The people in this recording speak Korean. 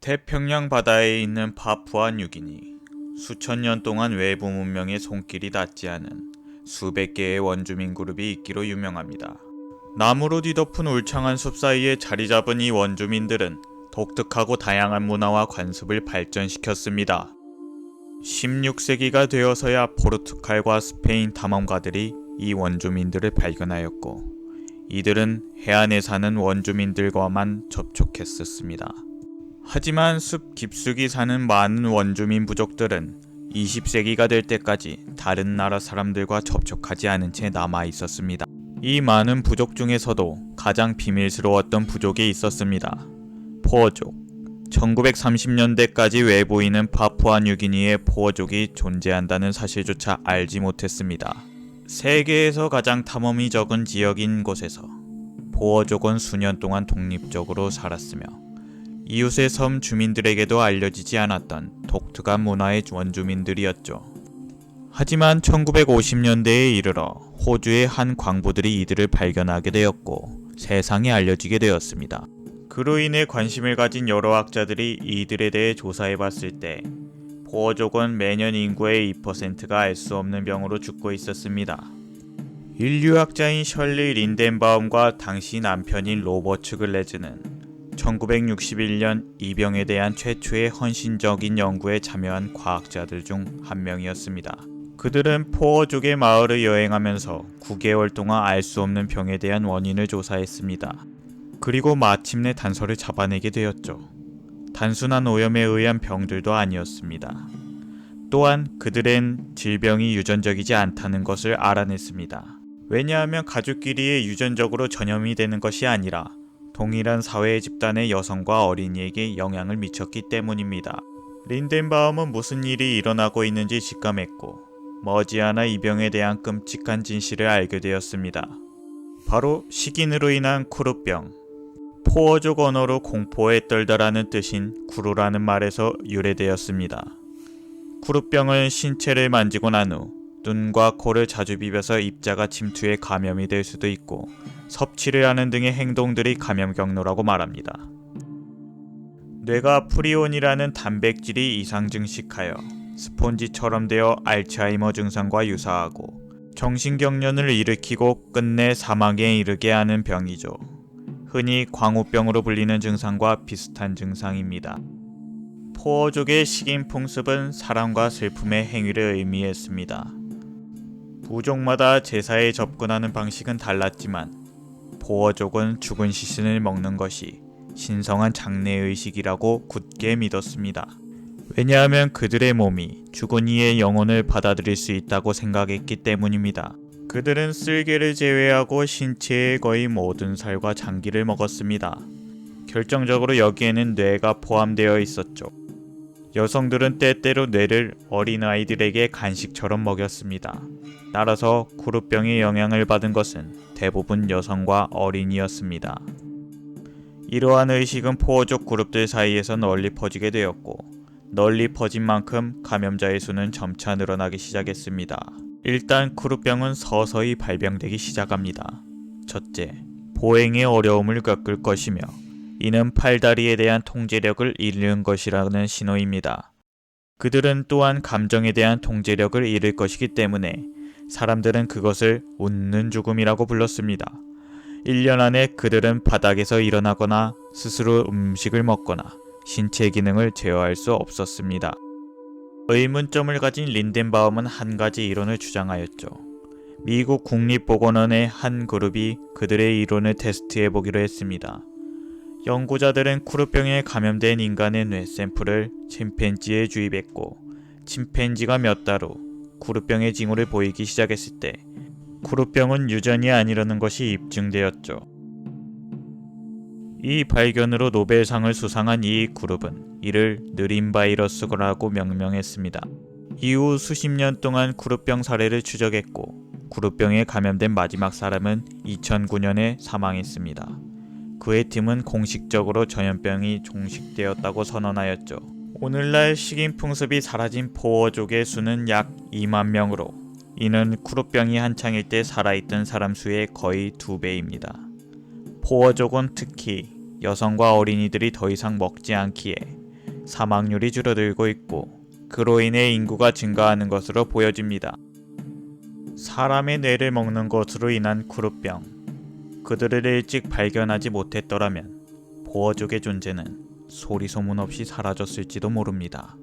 태평양 바다에 있는 파푸아 뉴기니. 수천 년 동안 외부 문명의 손길이 닿지 않은 수백 개의 원주민 그룹이 있기로 유명합니다. 나무로 뒤덮은 울창한 숲 사이에 자리 잡은 이 원주민들은 독특하고 다양한 문화와 관습을 발전시켰습니다. 16세기가 되어서야 포르투갈과 스페인 탐험가들이 이 원주민들을 발견하였고, 이들은 해안에 사는 원주민들과만 접촉했었습니다. 하지만 숲 깊숙이 사는 많은 원주민 부족들은 20세기가 될 때까지 다른 나라 사람들과 접촉하지 않은 채 남아 있었습니다. 이 많은 부족 중에서도 가장 비밀스러웠던 부족이 있었습니다. 포어족. 1930년대까지 외부인은 파푸아 뉴기니의 포어족이 존재한다는 사실조차 알지 못했습니다. 세계에서 가장 탐험이 적은 지역인 곳에서 포어족은 수년 동안 독립적으로 살았으며, 이웃의 섬 주민들에게도 알려지지 않았던 독특한 문화의 원주민들이었죠. 하지만 1950년대에 이르러 호주의 한 광부들이 이들을 발견하게 되었고 세상에 알려지게 되었습니다. 그로 인해 관심을 가진 여러 학자들이 이들에 대해 조사해봤을 때 포어족은 매년 인구의 2%가 알 수 없는 병으로 죽고 있었습니다. 인류학자인 셜리 린덴바움과 당시 남편인 로버츠 글레즈는 1961년 이 병에 대한 최초의 헌신적인 연구에 참여한 과학자들 중 한 명이었습니다. 그들은 포어족의 마을을 여행하면서 9개월 동안 알 수 없는 병에 대한 원인을 조사했습니다. 그리고 마침내 단서를 잡아내게 되었죠. 단순한 오염에 의한 병들도 아니었습니다. 또한 그들은 질병이 유전적이지 않다는 것을 알아냈습니다. 왜냐하면 가족끼리의 유전적으로 전염이 되는 것이 아니라 동일한 사회의 집단의 여성과 어린이에게 영향을 미쳤기 때문입니다. 린덴바움은 무슨 일이 일어나고 있는지 직감했고 머지않아 이 병에 대한 끔찍한 진실을 알게 되었습니다. 바로 식인으로 인한 쿠루병. 포어족 언어로 공포에 떨다라는 뜻인 쿠루라는 말에서 유래되었습니다. 쿠루병은 신체를 만지고 난 후 눈과 코를 자주 비벼서 입자가 침투해 감염이 될 수도 있고, 섭취를 하는 등의 행동들이 감염 경로라고 말합니다. 뇌가 프리온이라는 단백질이 이상 증식하여 스폰지처럼 되어 알츠하이머 증상과 유사하고 정신경련을 일으키고 끝내 사망에 이르게 하는 병이죠. 흔히 광우병으로 불리는 증상과 비슷한 증상입니다. 포어족의 식인 풍습은 사랑과 슬픔의 행위를 의미했습니다. 부족마다 제사에 접근하는 방식은 달랐지만 포어족은 죽은 시신을 먹는 것이 신성한 장래의식이라고 굳게 믿었습니다. 왜냐하면 그들의 몸이 죽은 이의 영혼을 받아들일 수 있다고 생각했기 때문입니다. 그들은 쓸개를 제외하고 신체의 거의 모든 살과 장기를 먹었습니다. 결정적으로 여기에는 뇌가 포함되어 있었죠. 여성들은 때때로 뇌를 어린아이들에게 간식처럼 먹였습니다. 따라서 쿠루병의 영향을 받은 것은 대부분 여성과 어린이였습니다. 이러한 의식은 포어족 그룹들 사이에서 널리 퍼지게 되었고, 널리 퍼진 만큼 감염자의 수는 점차 늘어나기 시작했습니다. 일단 쿠루병은 서서히 발병되기 시작합니다. 첫째, 보행에 어려움을 겪을 것이며, 이는 팔다리에 대한 통제력을 잃는 것이라는 신호입니다. 그들은 또한 감정에 대한 통제력을 잃을 것이기 때문에 사람들은 그것을 웃는 죽음이라고 불렀습니다. 1년 안에 그들은 바닥에서 일어나거나 스스로 음식을 먹거나 신체 기능을 제어할 수 없었습니다. 의문점을 가진 린덴바움은 한 가지 이론을 주장하였죠. 미국 국립보건원의 한 그룹이 그들의 이론을 테스트해보기로 했습니다. 연구자들은 쿠루병에 감염된 인간의 뇌 샘플을 침팬지에 주입했고, 침팬지가 몇 달 후 쿠루병의 징후를 보이기 시작했을 때 쿠루병은 유전이 아니라는 것이 입증되었죠. 이 발견으로 노벨상을 수상한 이 그룹은 이를 느린 바이러스라고 명명했습니다. 이후 수십 년 동안 쿠루병 사례를 추적했고, 쿠루병에 감염된 마지막 사람은 2009년에 사망했습니다. 그의 팀은 공식적으로 전염병이 종식되었다고 선언하였죠. 오늘날 식인 풍습이 사라진 포어족의 수는 약 2만 명으로, 이는 쿠루병이 한창일 때 살아있던 사람 수의 거의 2배입니다. 포어족은 특히 여성과 어린이들이 더 이상 먹지 않기에 사망률이 줄어들고 있고 그로 인해 인구가 증가하는 것으로 보여집니다. 사람의 뇌를 먹는 것으로 인한 쿠르병. 그들을 일찍 발견하지 못했더라면 보어족의 존재는 소리 소문 없이 사라졌을지도 모릅니다.